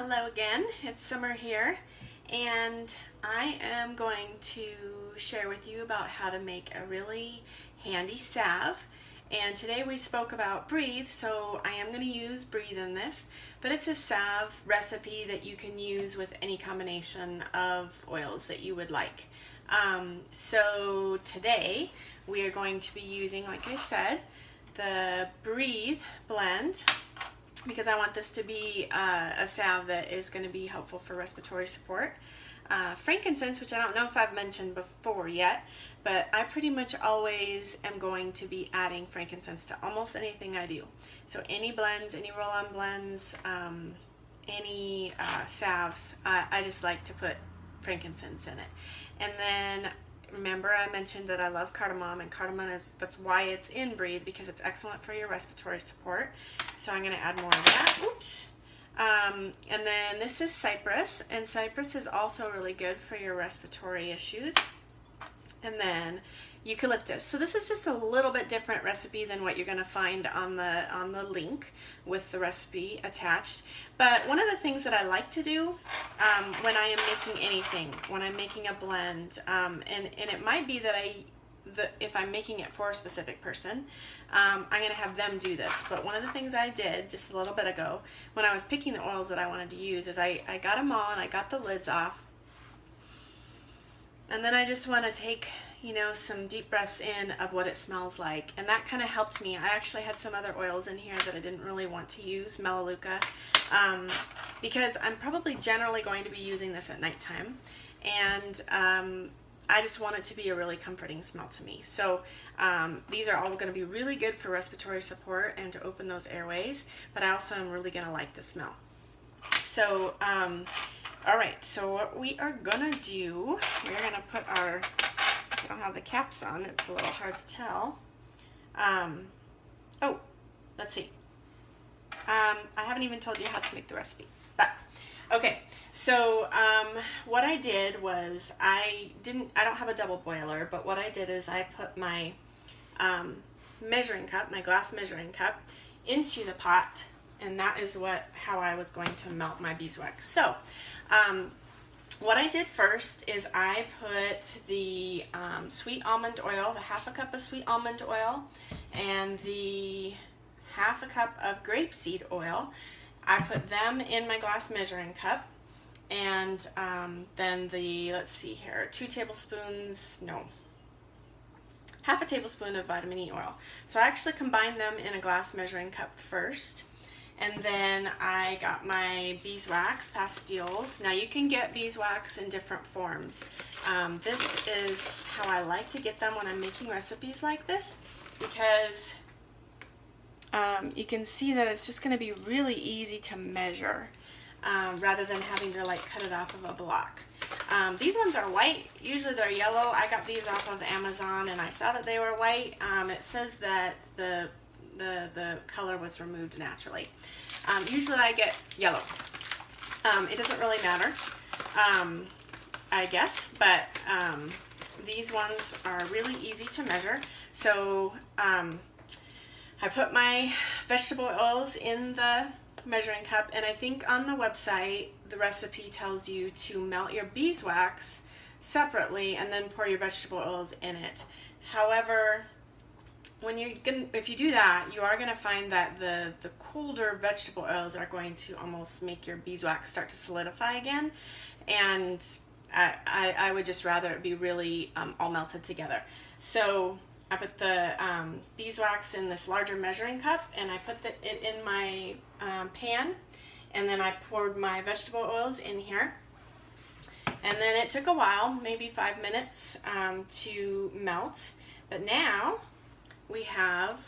Hello again, it's Summer here, and I am going to share with you about how to make a really handy salve. And today we spoke about Breathe, so I am going to use Breathe in this, but it's a salve recipe that you can use with any combination of oils that you would like. So today we are going to be using, like I said, the Breathe blend, because I want this to be a salve that is going to be helpful for respiratory support. Frankincense, which I don't know if I've mentioned before yet, but I pretty much always am going to be adding frankincense to almost anything I do. So any blends, any roll-on blends, any salves, I just like to put frankincense in it. And then remember I mentioned that I love cardamom, and that's why it's in Breathe, because it's excellent for your respiratory support. So I'm going to add more of that. Oops. And then this is cypress, and cypress is also really good for your respiratory issues. And then eucalyptus. So this is just a little bit different recipe than what you're going to find on the link with the recipe attached. But one of the things that I like to do when I am making anything, when I'm making a blend, and it might be that if I'm making it for a specific person, I'm going to have them do this. But one of the things I did just a little bit ago when I was picking the oils that I wanted to use is I got them all and I got the lids off. And then I just want to take, some deep breaths in of what it smells like. And that kind of helped me. I actually had some other oils in here that I didn't really want to use, Melaleuca, because I'm probably generally going to be using this at nighttime. And I just want it to be a really comforting smell to me. So these are all going to be really good for respiratory support and to open those airways, but I also am really going to like the smell. So, all right, so what we are going to do, we're going to put since I don't have the caps on, it's a little hard to tell. Oh, let's see. I haven't even told you how to make the recipe, but okay. So what I did was I don't have a double boiler, but what I did is I put my measuring cup, my glass measuring cup, into the pot, and that is how I was going to melt my beeswax. So what I did first is I put the sweet almond oil, the half a cup of sweet almond oil, and the half a cup of grapeseed oil. I put them in my glass measuring cup, and then let's see here, half a tablespoon of vitamin E oil. So I actually combined them in a glass measuring cup first. And then I got my beeswax pastilles. Now you can get beeswax in different forms. This is how I like to get them when I'm making recipes like this, because you can see that it's just going to be really easy to measure rather than having to cut it off of a block. These ones are white. Usually they're yellow. I got these off of Amazon and I saw that they were white. It says that the color was removed naturally. Usually I get yellow. It doesn't really matter, I guess, but these ones are really easy to measure. So I put my vegetable oils in the measuring cup, and I think on the website the recipe tells you to melt your beeswax separately and then pour your vegetable oils in it. However, if you do that, you are going to find that the colder vegetable oils are going to almost make your beeswax start to solidify again, and I would just rather it be really all melted together. So I put the beeswax in this larger measuring cup, and I put it in my pan, and then I poured my vegetable oils in here. And then it took a while, maybe 5 minutes to melt, but now we have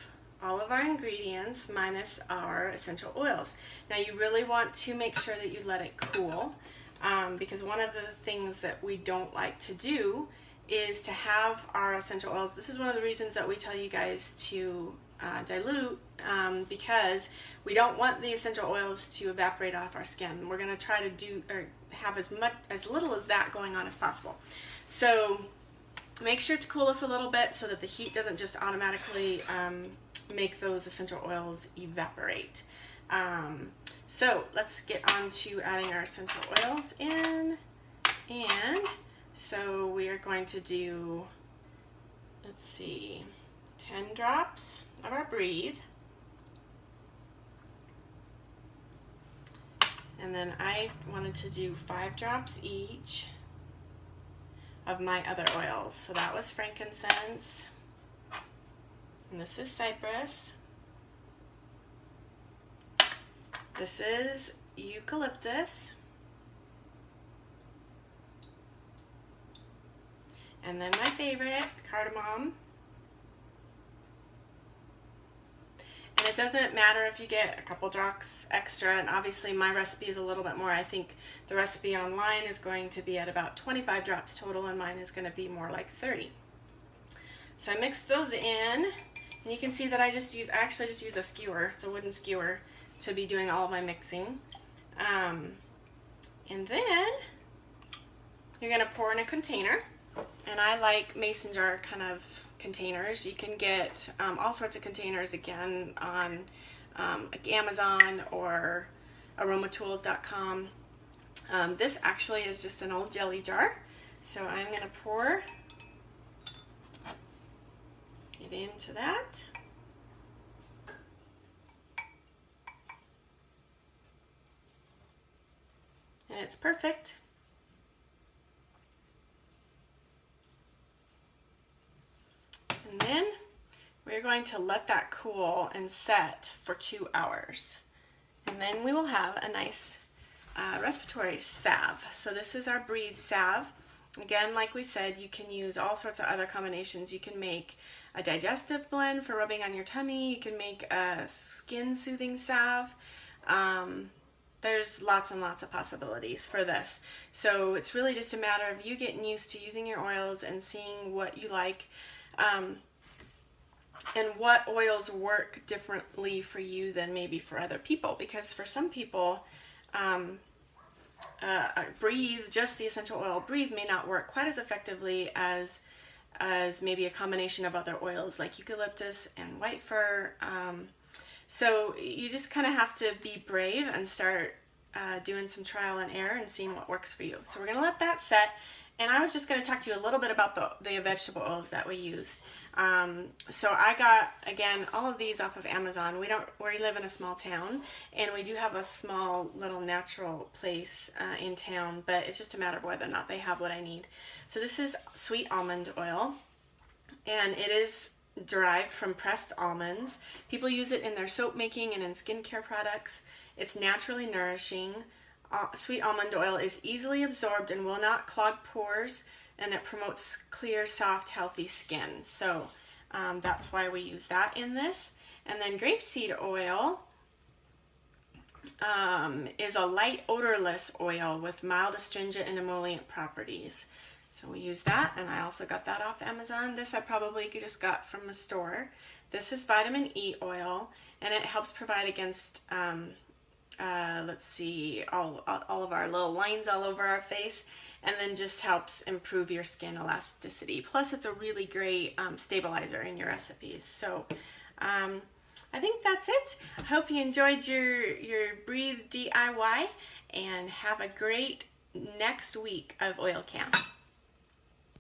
all of our ingredients minus our essential oils. Now you really want to make sure that you let it cool, because one of the things that we don't like to do is to have our essential oils. This is one of the reasons that we tell you guys to dilute, because we don't want the essential oils to evaporate off our skin. We're going to try to have as little as that going on as possible. So make sure to cool us a little bit so that the heat doesn't just automatically make those essential oils evaporate. So let's get on to adding our essential oils in. And so we are going to do, let's see, 10 drops of our Breathe. And then I wanted to do 5 drops each of my other oils. So that was frankincense, and this is cypress, this is eucalyptus, and then my favorite, cardamom. And it doesn't matter if you get a couple drops extra, and obviously my recipe is a little bit more. I think the recipe online is going to be at about 25 drops total, and mine is going to be more like 30. So I mixed those in, and you can see that I actually just use a skewer. It's a wooden skewer to be doing all of my mixing. And then you're going to pour in a container, and I like mason jar kind of containers. You can get all sorts of containers again on like Amazon or aromatools.com. This actually is just an old jelly jar, so I'm going to pour it into that. And it's perfect. And then we're going to let that cool and set for 2 hours. And then we will have a nice respiratory salve. So this is our Breathe salve. Again, like we said, you can use all sorts of other combinations. You can make a digestive blend for rubbing on your tummy. You can make a skin soothing salve. There's lots and lots of possibilities for this. So it's really just a matter of you getting used to using your oils and seeing what you like. And what oils work differently for you than maybe for other people, because for some people Breathe, just the essential oil Breathe, may not work quite as effectively as maybe a combination of other oils like eucalyptus and white fir. So you just kind of have to be brave and start doing some trial and error and seeing what works for you. So we're going to let that set. And I was just going to talk to you a little bit about the vegetable oils that we used. So I got, again, all of these off of Amazon. We live in a small town, and we do have a small little natural place in town, but it's just a matter of whether or not they have what I need. So this is sweet almond oil, and it is derived from pressed almonds. People use it in their soap making and in skincare products. It's naturally nourishing. Sweet almond oil is easily absorbed and will not clog pores, and it promotes clear, soft, healthy skin. So that's why we use that in this. And then grapeseed oil is a light odorless oil with mild astringent and emollient properties. So we use that, and I also got that off Amazon. This I probably just got from a store. This is vitamin E oil, and it helps provide against let's see, all of our little lines all over our face, and then just helps improve your skin elasticity. Plus it's a really great stabilizer in your recipes. So I think that's it. I hope you enjoyed your Breathe DIY, and have a great next week of oil camp.